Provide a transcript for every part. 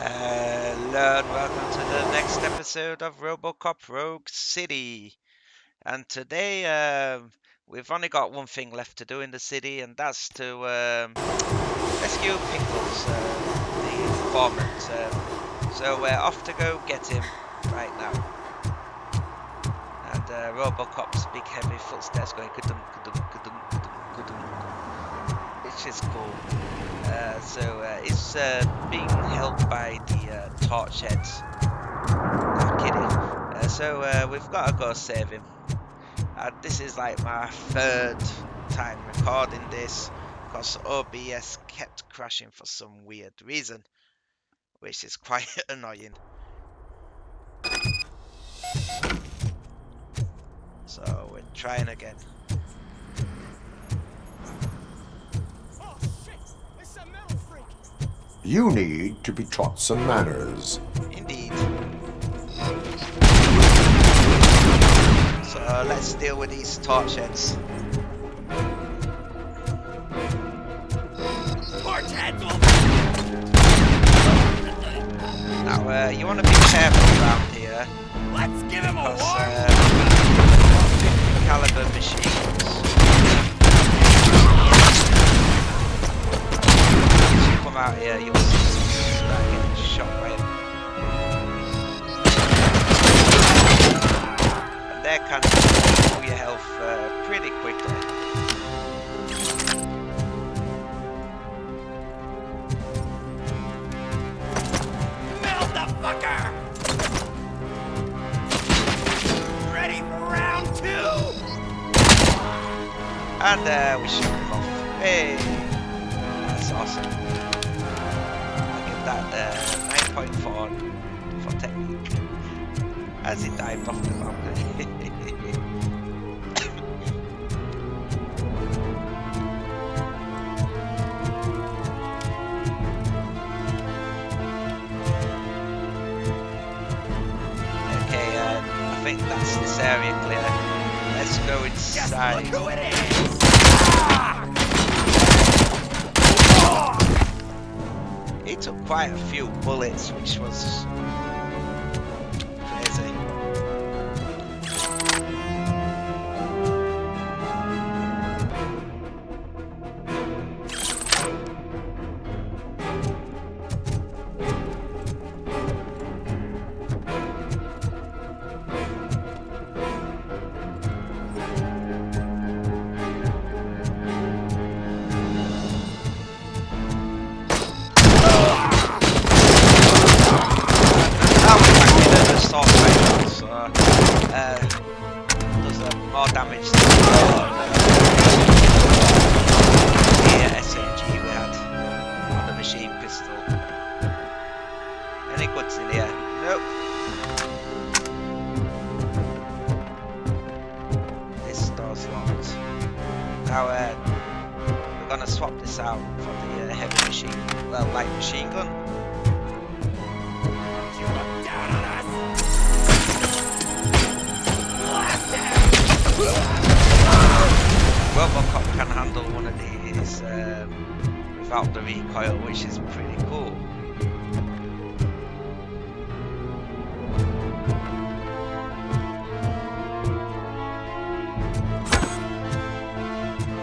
Hello and welcome to the next episode of Robocop Rogue City. And today we've only got one thing left to do in the city, and that's to rescue Pickles, the informant. So we're off to go get him right now. And Robocop's big heavy footsteps going kudum kudum kudum kudum kudum, which is cool. He's being held by the torch heads. Oh, kidding. We've got to go save him. This is like my third time recording this because OBS kept crashing for some weird reason, which is quite annoying. So we're trying again. You need to be taught some manners. Indeed. So let's deal with these torch heads. Torch heads! Now you want to be careful around here. Let's give him a warm! 50 caliber machines. Out here, you'll start getting shot by them. And they can pull your health pretty quickly. Melt the fucker! Ready for round 2! And we shot him off. Hey! That's awesome. That 9.4 for technique as he dived off the balcony. Okay, I think that's this area clear. Let's go inside. Just look who it is! He took quite a few bullets, which was crazy. Does more damage than the SMG we had on the machine pistol. Any goods in here? Nope. This door's locked. Now we're gonna swap this out for the heavy machine, light machine gun. You look down on us! Robocop can handle one of these without the recoil, which is pretty cool.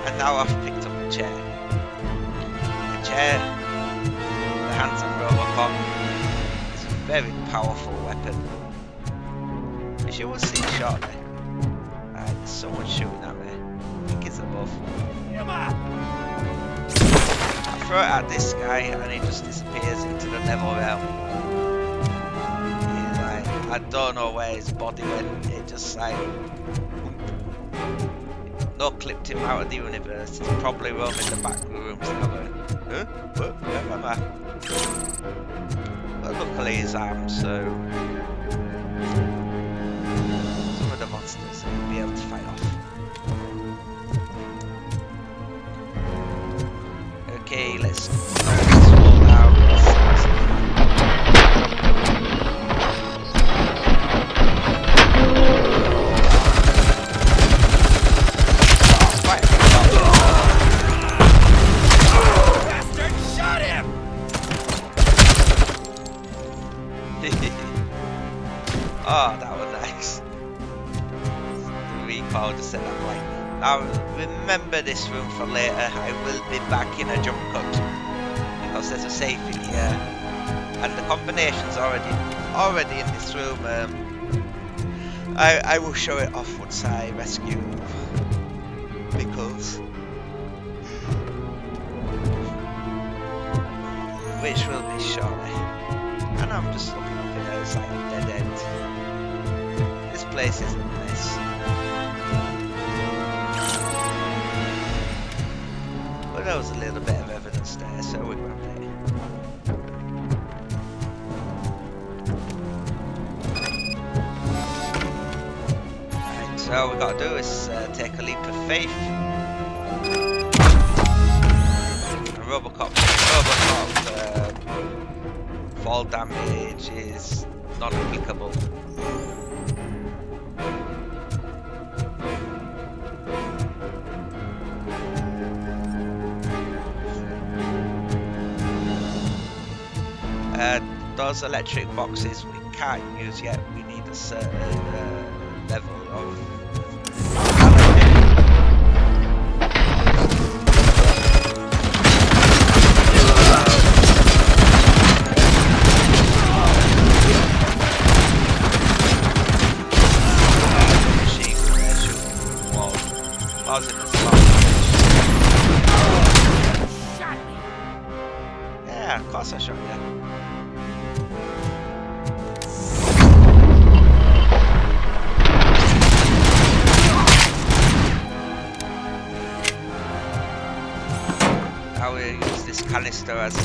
And now I've picked up a chair. The chair, the hands-on Robocop, is a very powerful weapon, as you will see shortly. There's someone shooting at me. I think it's above. Come on! I throw it at this guy and he just disappears into the nether realm. He's like, I don't know where his body went. It just like no clipped him out of the universe. He's probably roaming the back rooms now going, huh? What? Where am I? But luckily he's armed, so some of the monsters will be able to fight off. Okay, let's roll out. Oh, that was nice. The recoil just set that blank. Now remember this room for later. I will be back in a jump cut because there's a safe in here, and the combination's already in this room. I will show it off once I rescue Pickles, which will be shortly. And I'm just looking up here, it's like a dead end. This place is a mess. But there was a little bit of evidence there, so we grabbed it. Right, so all we gotta do is take a leap of faith. Robocop fall damage is not applicable. Those electric boxes we can't use yet. We need a certain level of yeah, of course I shot you. I will use this canister as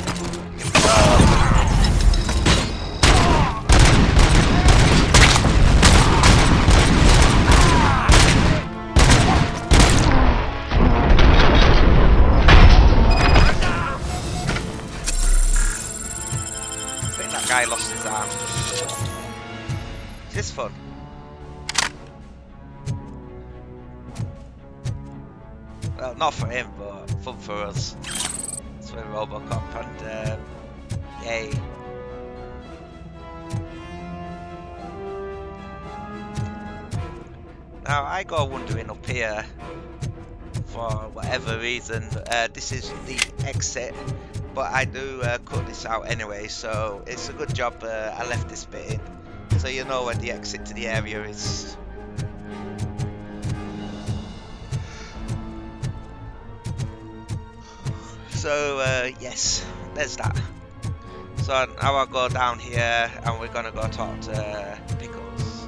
guy lost his arm. Is this fun? Well, not for him, but fun for us. It's with Robocop and yay. Now I go wandering up here for whatever reason. This is the exit. But I do cut this out anyway, so it's a good job I left this bit in, so you know where the exit to the area is. So yes, there's that. So now I'll go down here and we're gonna go talk to Pickles.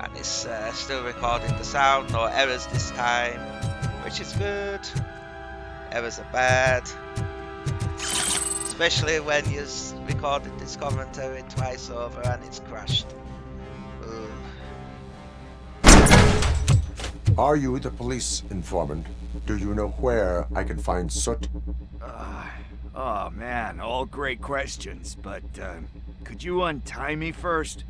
And it's still recording the sound, no errors this time, which is good. Errors are bad. Especially when you've recorded this commentary twice over and it's crashed. Are you the police informant? Do you know where I can find Soot? Oh man, all great questions, but could you untie me first?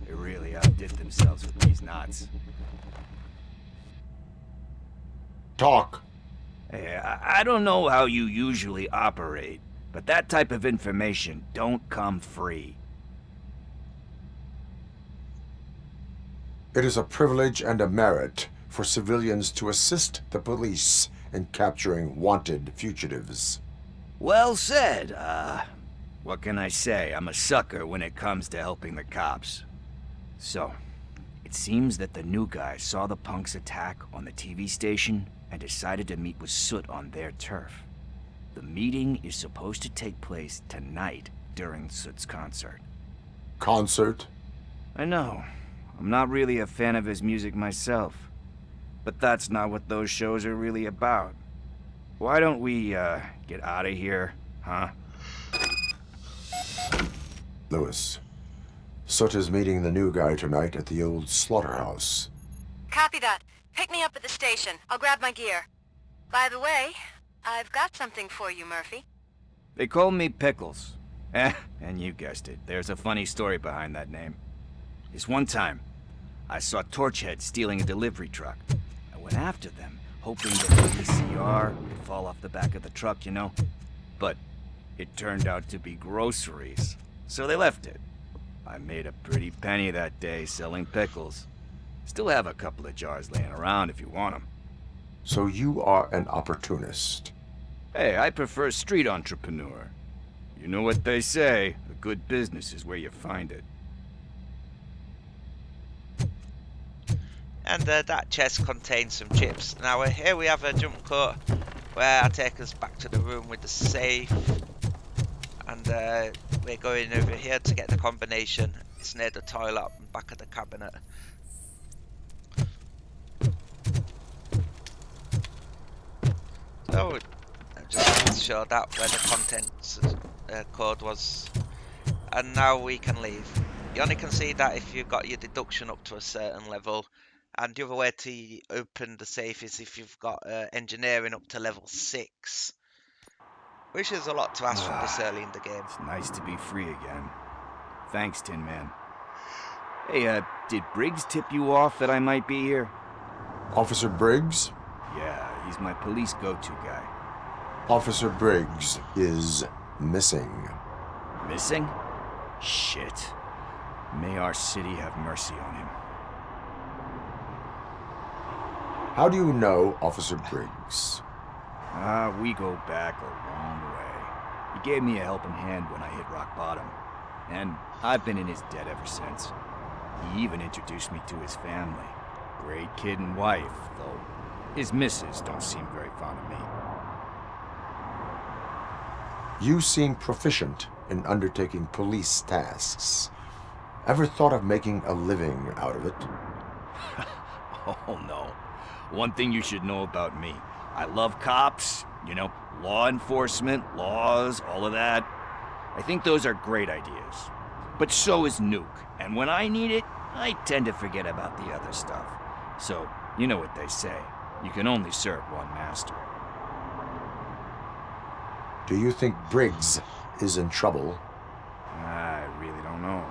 They really outdid themselves with these knots. Talk. Hey, I don't know how you usually operate, but that type of information don't come free. It is a privilege and a merit for civilians to assist the police in capturing wanted fugitives. Well said. What can I say? I'm a sucker when it comes to helping the cops. So, it seems that the new guy saw the punks attack on the TV station and decided to meet with Soot on their turf. The meeting is supposed to take place tonight during Soot's concert. Concert? I know. I'm not really a fan of his music myself. But that's not what those shows are really about. Why don't we, get out of here, huh? Lewis, Soot is meeting the new guy tonight at the old slaughterhouse. Copy that. Pick me up at the station. I'll grab my gear. By the way, I've got something for you, Murphy. They call me Pickles. And you guessed it. There's a funny story behind that name. This one time, I saw Torchhead stealing a delivery truck. I went after them, hoping that the PCR would fall off the back of the truck, you know? But it turned out to be groceries, so they left it. I made a pretty penny that day selling pickles. Still have a couple of jars laying around if you want them. So you are an opportunist. Hey, I prefer street entrepreneur. You know what they say, a good business is where you find it. And that chest contains some chips. Now here we have a jump cut where I take us back to the room with the safe. And we're going over here to get the combination. It's near the toilet and back of the cabinet. So I just showed that where the contents code was. And now we can leave. You only can see that if you've got your deduction up to a certain level. And the other way to open the safe is if you've got engineering up to level 6. Which is a lot to ask from this early in the game. It's nice to be free again. Thanks, Tin Man. Hey, did Briggs tip you off that I might be here? Officer Briggs? Yeah, he's my police go-to guy. Officer Briggs is missing. Missing? Shit. May our city have mercy on him. How do you know Officer Briggs? We go back a long way. He gave me a helping hand when I hit rock bottom. And I've been in his debt ever since. He even introduced me to his family. Great kid and wife, though his missus don't seem very fond of me. You seem proficient in undertaking police tasks. Ever thought of making a living out of it? Oh no. One thing you should know about me. I love cops, you know, law enforcement, laws, all of that. I think those are great ideas. But so is Nuke, and when I need it, I tend to forget about the other stuff. So, you know what they say. You can only serve one master. Do you think Briggs is in trouble? I really don't know.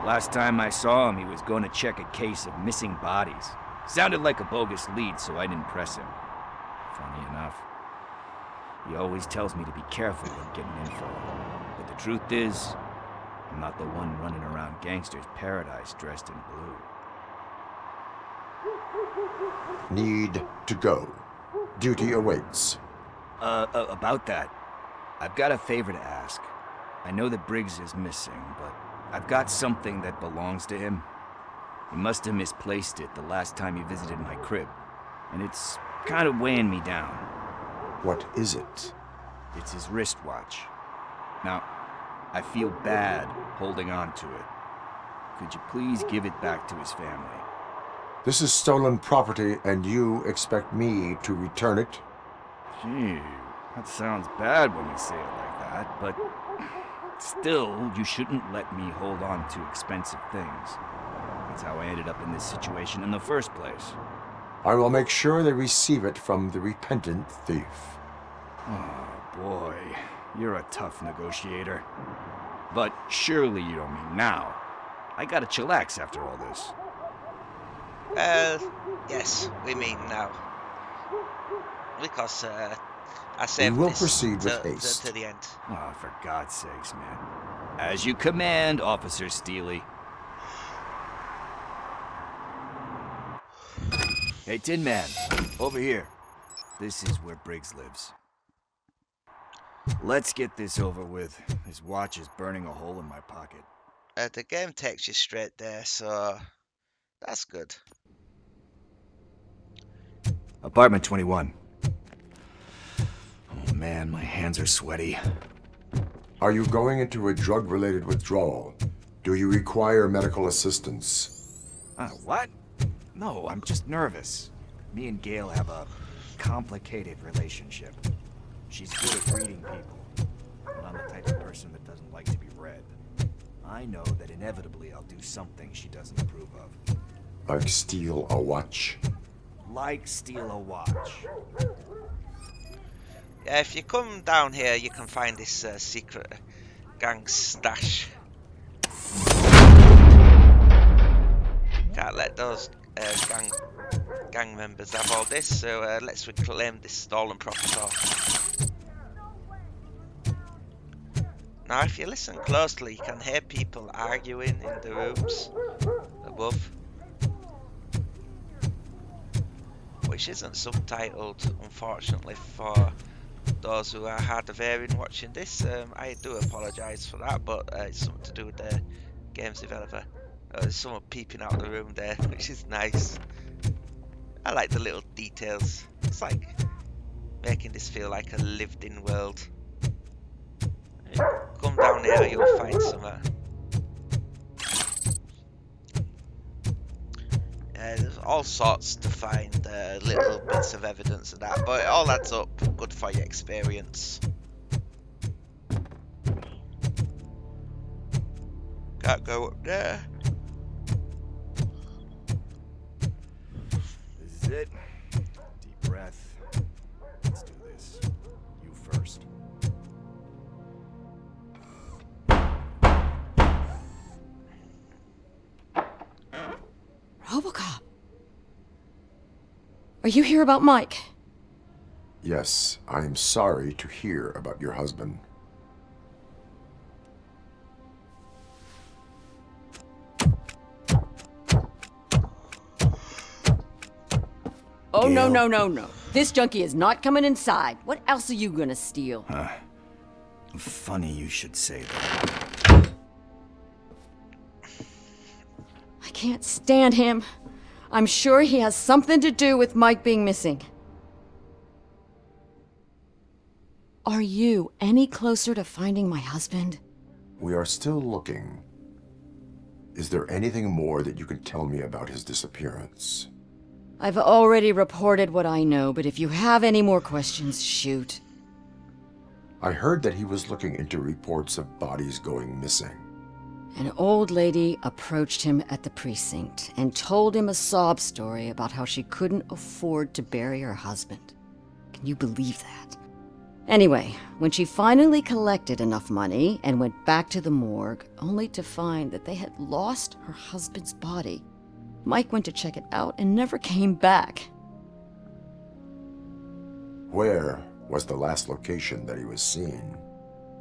Last time I saw him, he was going to check a case of missing bodies. Sounded like a bogus lead, so I didn't press him. Funny enough. He always tells me to be careful when getting info. But the truth is, I'm not the one running around gangsters' paradise dressed in blue. Need to go. Duty awaits. About that, I've got a favor to ask. I know that Briggs is missing, but I've got something that belongs to him. He must have misplaced it the last time he visited my crib, and it's kind of weighing me down. What is it? It's his wristwatch. Now, I feel bad holding on to it. Could you please give it back to his family? This is stolen property, and you expect me to return it? Gee, that sounds bad when you say it like that, but still, you shouldn't let me hold on to expensive things. That's how I ended up in this situation in the first place. I will make sure they receive it from the repentant thief. Oh, boy. You're a tough negotiator. But surely you don't mean now. I gotta chillax after all this. Yes, we mean now. Because I saved We will this proceed with haste. to the end. Oh, for God's sakes, man. As you command, Officer Steely. Hey, Tin Man, over here. This is where Briggs lives. Let's get this over with. His watch is burning a hole in my pocket. The game takes you straight there, so that's good. Apartment 21. Oh man, my hands are sweaty. Are you going into a drug-related withdrawal? Do you require medical assistance? What? No, I'm just nervous. Me and Gail have a complicated relationship. She's good at reading people, but I'm the type of person that doesn't like to be read. I know that inevitably I'll do something she doesn't approve of. Like steal a watch? Like steal a watch. Yeah, if you come down here, you can find this secret gang stash. Can't let those gang members have all this, so let's reclaim this stolen property. Now, if you listen closely, you can hear people arguing in the rooms above, which isn't subtitled, unfortunately, for those who are hard of hearing watching this. I do apologise for that, but it's something to do with the games developer. There's someone peeping out the room there, which is nice. I like the little details. It's like making this feel like a lived-in world. Come down here, you'll find some. There's all sorts to find, little bits of evidence of that, but it all adds up. Good for your experience. Can't go up there. This is it. Deep breath. Let's do this. You first. Robocop. Are you here about Mike? Yes, I am sorry to hear about your husband. Oh, Gail. no. This junkie is not coming inside. What else are you gonna steal? Funny you should say that. I can't stand him. I'm sure he has something to do with Mike being missing. Are you any closer to finding my husband? We are still looking. Is there anything more that you can tell me about his disappearance? I've already reported what I know, but if you have any more questions, shoot. I heard that he was looking into reports of bodies going missing. An old lady approached him at the precinct and told him a sob story about how she couldn't afford to bury her husband. Can you believe that? Anyway, when she finally collected enough money and went back to the morgue, only to find that they had lost her husband's body, Mike went to check it out and never came back. Where was the last location that he was seen?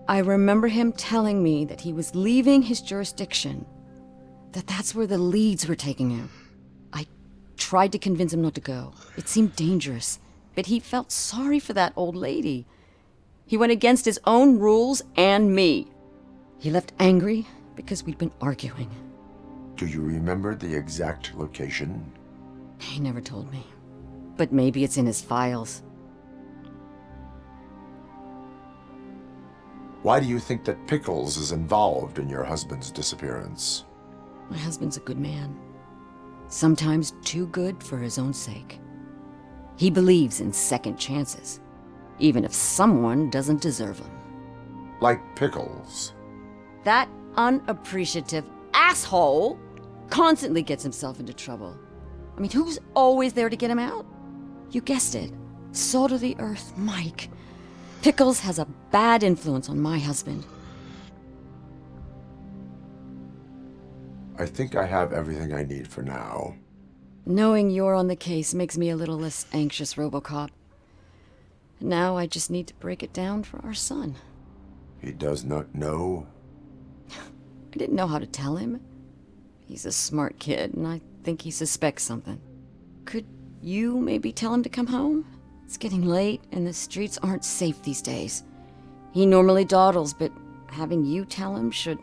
I remember him telling me that he was leaving his jurisdiction, that's where the leads were taking him. I tried to convince him not to go. It seemed dangerous, but he felt sorry for that old lady. He went against his own rules and me. He left angry because we'd been arguing. Do you remember the exact location? He never told me, but maybe it's in his files. Why do you think that Pickles is involved in your husband's disappearance? My husband's a good man. Sometimes too good for his own sake. He believes in second chances, even if someone doesn't deserve them. Like Pickles. That unappreciative asshole constantly gets himself into trouble. I mean, who's always there to get him out? You guessed it. Salt of the earth, Mike. Pickles has a bad influence on my husband. I think I have everything I need for now. Knowing you're on the case makes me a little less anxious, Robocop. Now I just need to break it down for our son. He does not know? I didn't know how to tell him. He's a smart kid, and I think he suspects something. Could you maybe tell him to come home? It's getting late, and the streets aren't safe these days. He normally dawdles, but having you tell him should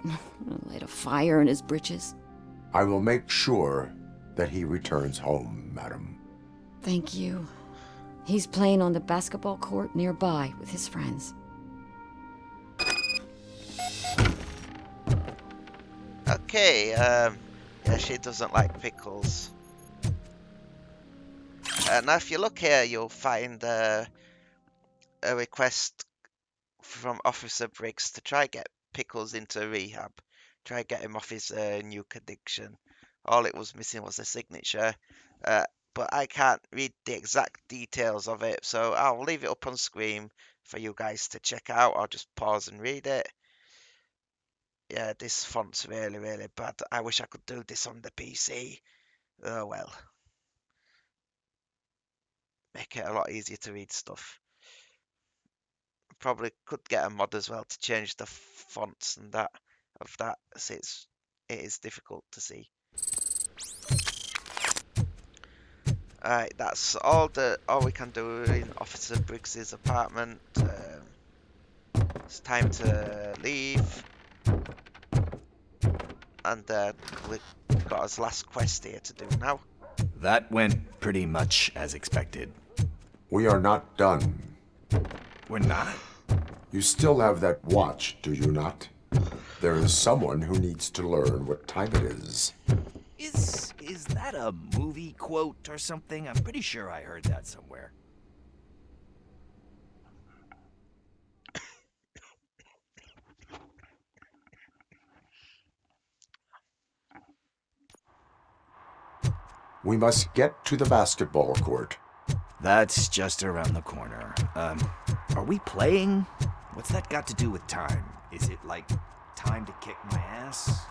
light a fire in his britches. I will make sure that he returns home, madam. Thank you. He's playing on the basketball court nearby with his friends. Okay, yeah, she doesn't like pickles. Now, if you look here, you'll find a request from Officer Briggs to try get Pickles into rehab. Try get him off his nuke addiction. All it was missing was a signature, but I can't read the exact details of it, so I'll leave it up on screen for you guys to check out. I'll just pause and read it. Yeah, this font's really, really bad. I wish I could do this on the PC. Oh well. Make it a lot easier to read stuff. probably could get a mod as well to change the fonts and that of that, as it is difficult to see. Alright, that's all we can do in Officer Briggs's apartment. It's time to leave, and we've got his last quest here to do now. That went pretty much as expected. We are not done. We're not? You still have that watch, do you not? There is someone who needs to learn what time it is. Is that a movie quote or something? I'm pretty sure I heard that somewhere. We must get to the basketball court. That's just around the corner. Are we playing? What's that got to do with time? Is it like time to kick my ass?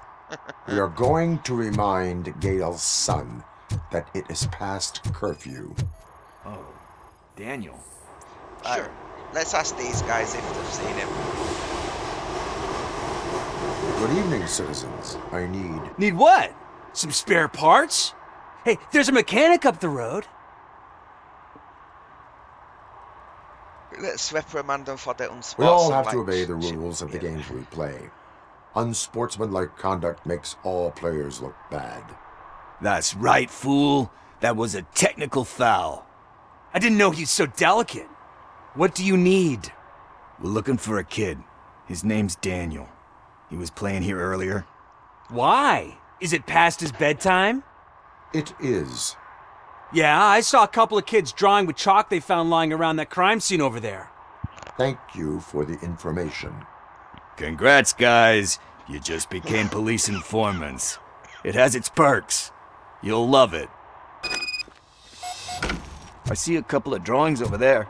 We are going to remind Gail's son that it is past curfew. Oh, Daniel. Sure. Let's ask these guys if they've seen him. Good evening, citizens. I need... Need what? Some spare parts? Hey, there's a mechanic up the road. Let's reprimand them for their We unsportsmanlike. all have to obey the rules of the games we play. Unsportsmanlike conduct makes all players look bad. That's right, fool. That was a technical foul. I didn't know he's so delicate. What do you need? We're looking for a kid. His name's Daniel. He was playing here earlier. Why? Is it past his bedtime? It is. Yeah, I saw a couple of kids drawing with chalk they found lying around that crime scene over there. Thank you for the information. Congrats, guys. You just became police informants. It has its perks. You'll love it. I see a couple of drawings over there.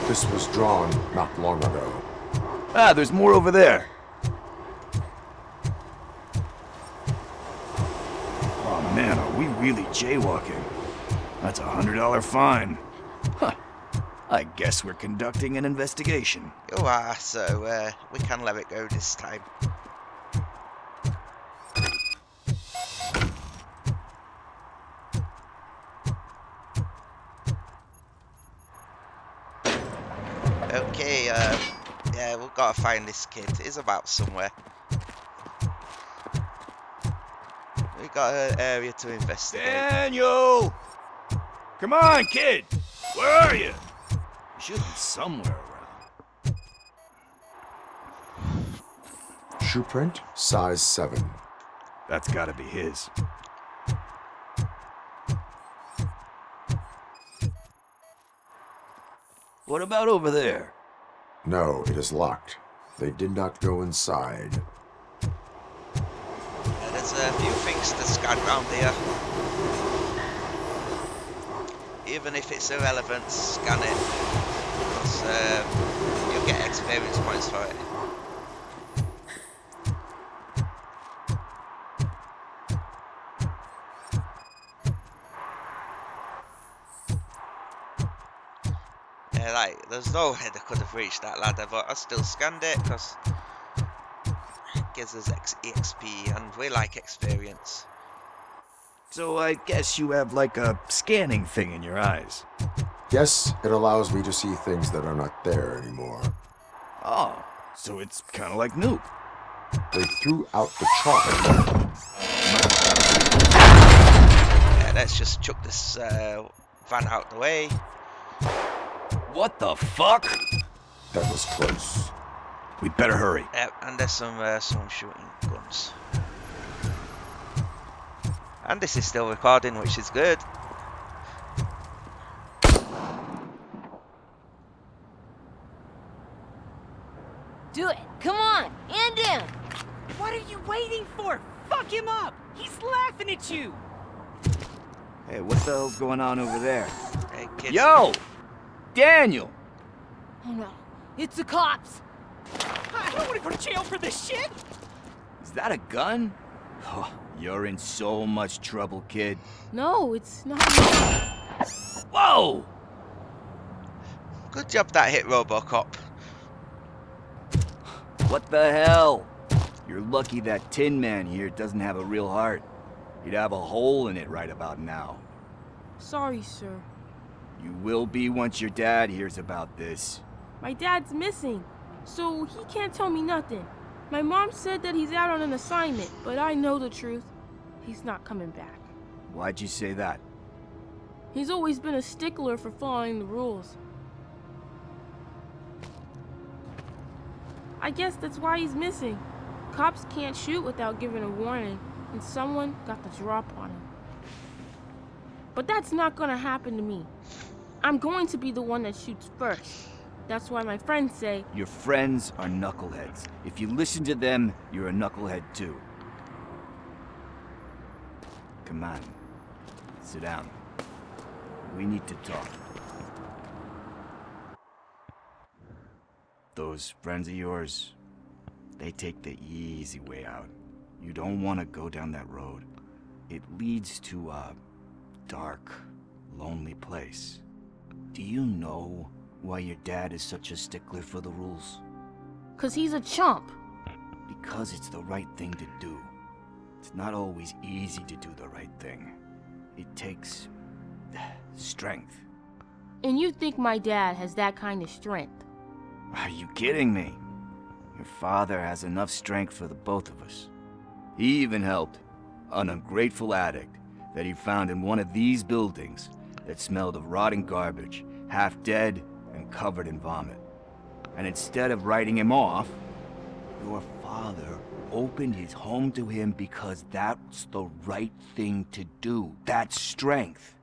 This was drawn not long ago. Ah, there's more over there. Oh man, are we really jaywalking? That's a $100 fine. Huh. I guess we're conducting an investigation. You are, so we can let it go this time. Okay, yeah, we've got to find this kid. He's about somewhere. We got an area to investigate. Daniel! Come on, kid! Where are you? You should be somewhere around. Shoe print, size 7. That's gotta be his. What about over there? No, it is locked. They did not go inside. There's a few things to scan around here. Even if it's irrelevant, scan it. Because you'll get experience points for it. Yeah, like, there's no way they could have reached that ladder, but I still scanned it because it gives us XP and we like experience. So I guess you have like a scanning thing in your eyes. Yes, it allows me to see things that are not there anymore. Oh, so it's kind of like Noob. They threw out the chalk. Yeah, let's just chuck this van out the way. What the fuck? That was close. We better hurry. And there's some shooting guns. And this is still recording, which is good. Do it. Come on. And down. What are you waiting for? Fuck him up! He's laughing at you! Hey, what the hell's going on over there? Hey, kids. Yo! Daniel! Oh no. It's the cops. I don't want to go to jail for this shit! Is that a gun? Oh, you're in so much trouble, kid. No, it's not. Whoa! Good job that hit Robocop. What the hell? You're lucky that Tin Man here doesn't have a real heart. He'd have a hole in it right about now. Sorry, sir. You will be once your dad hears about this. My dad's missing, so he can't tell me nothing. My mom said that he's out on an assignment, but I know the truth. He's not coming back. Why'd you say that? He's always been a stickler for following the rules. I guess that's why he's missing. Cops can't shoot without giving a warning, and someone got the drop on him. But that's not gonna happen to me. I'm going to be the one that shoots first. That's why my friends say... Your friends are knuckleheads. If you listen to them, you're a knucklehead too. Come on. Sit down. We need to talk. Those friends of yours, they take the easy way out. You don't want to go down that road. It leads to a dark, lonely place. Do you know why your dad is such a stickler for the rules? 'Cause he's a chump. Because it's the right thing to do. It's not always easy to do the right thing. It takes strength. And you think my dad has that kind of strength? Are you kidding me? Your father has enough strength for the both of us. He even helped an ungrateful addict that he found in one of these buildings that smelled of rotting garbage, half dead and covered in vomit. And instead of writing him off, your father opened his home to him because that's the right thing to do. That's strength.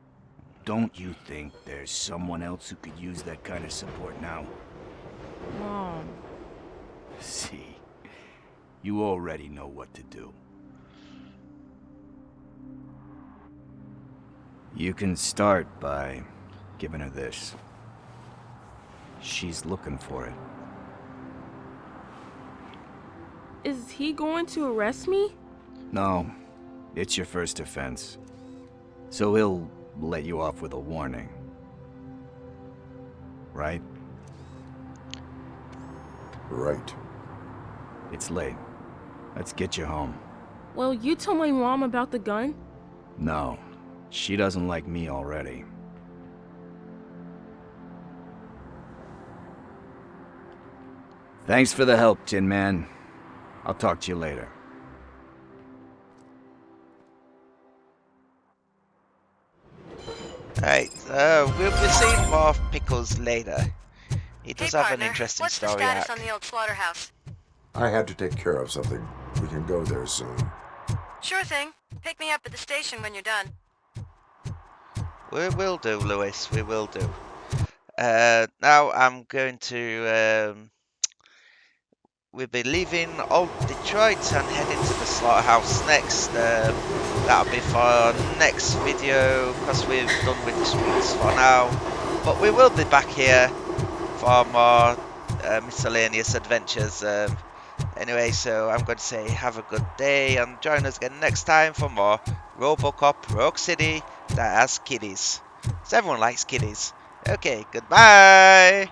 Don't you think there's someone else who could use that kind of support now? Mom. See, you already know what to do. You can start by giving her this. She's looking for it. Is he going to arrest me? No, it's your first offense. So he'll let you off with a warning. Right? Right. It's late. Let's get you home. Well, you tell my mom about the gun? No, she doesn't like me already. Thanks for the help, Tin Man. I'll talk to you later. Right, we'll be seeing more of Pickles later. He does Hey, have partner. an interesting What's the story status arc. on the old slaughterhouse? I had to take care of something. We can go there soon. Sure thing. Pick me up at the station when you're done. We will do, Lewis, we will do. Now I'm going to... we'll be leaving old Detroit and heading to the slaughterhouse next. That'll be for our next video, because we're done with the streets for now. But we will be back here for more miscellaneous adventures. Anyway, so I'm going to say have a good day and join us again next time for more Robocop Rogue City that has kiddies. So everyone likes kiddies. Okay, goodbye!